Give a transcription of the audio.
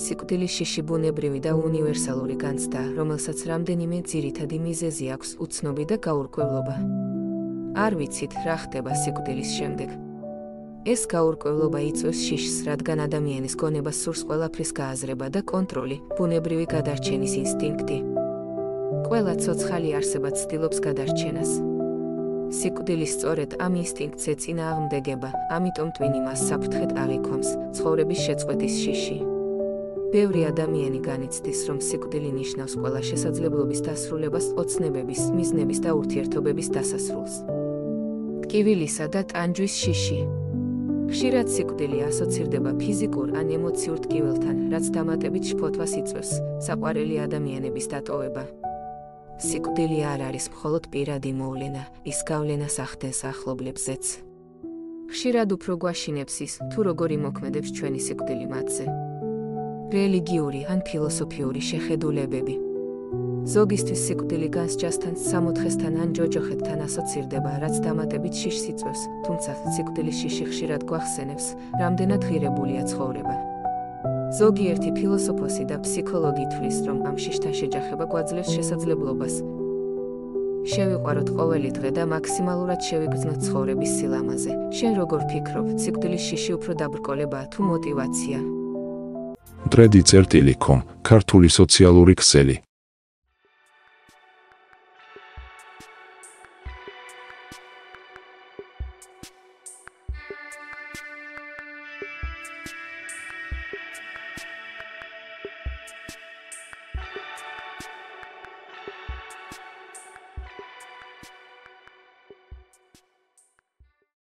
სიკვდილის შიში ბუნებრივი და უნივერსალური განცდა, რომელსაც რამდენიმე ძირითადი მიზეზი აქვს: უცნობი და გაურკვევლობა. არ ვიცით, რა ხდება სიკვდილის შემდეგ. ეს გაურკვევლობა იწვევს შიშს, რადგან ადამიანის გონებას სურს ყველაფრის გააზრება და კონტროლი, ბუნებრივი გადარჩენის ინსტინქტი. ყველა ცოცხალი არსება ცდილობს გადარჩენას. სიკვდილის სწორედ ამ ინსტინქტს ეწინააღმდეგება, ამიტომ ტვინი მას საფრთხედ აღიქვამს, ცხოვრების შეწყვეტის შიში. ბევრი ადამიანი განიცდის, რომ სიკვდილი ნიშნავს ყველა შესაძლებლობის დასრულებას, ოცნებების, მიზნების და ურთიერთობების დასასრულს. ტკივილისა და ტანჯვის შიში. ხშირად სიკვდილი ასოცირდება ფიზიკურ ან ემოციურ ტკივილთან, რაც დამატებით შფოთვას იწვევს, საყვარელი ადამიანების დატოვება. სიკვდილი არ არის მხოლოდ პირადი მოვლენა, ის გავლენას ახდენს ახლობლებზეც. ხშირად უფრო გვაშინებს ის, თუ როგორ იმოქმედებს ჩვენი სიკვდილი მათზე. რელიგიური ან ფილოსოფიური შეხედულებები. ზოგისთვის სიკვდილი განსჯასთან, სამოთხესთან ან ჯოჯოხეთთან ასოცირდება, რაც დამატებით შიშს იწვევს, თუმცა სიკვდილის შიში ხშირად გვახსენებს, რამდენად ღირებულია ცხოვრება. ზოგიერთი ფილოსოფოსი და ფსიქოლოგი თვლის, რომ ამ შიშთან შეჯახება გვაძლევს შესაძლებლობას შევიყვაროთ ყოველი დღე და მაქსიმალურად შევიგრძნოთ ცხოვრების სილამაზე. შენ როგორ ფიქრობ, სიკვდილის შიში უფრო დაბრკოლებაა თუ მოტივაცია? Dredi.com, ქართული სოციალური ქსელი.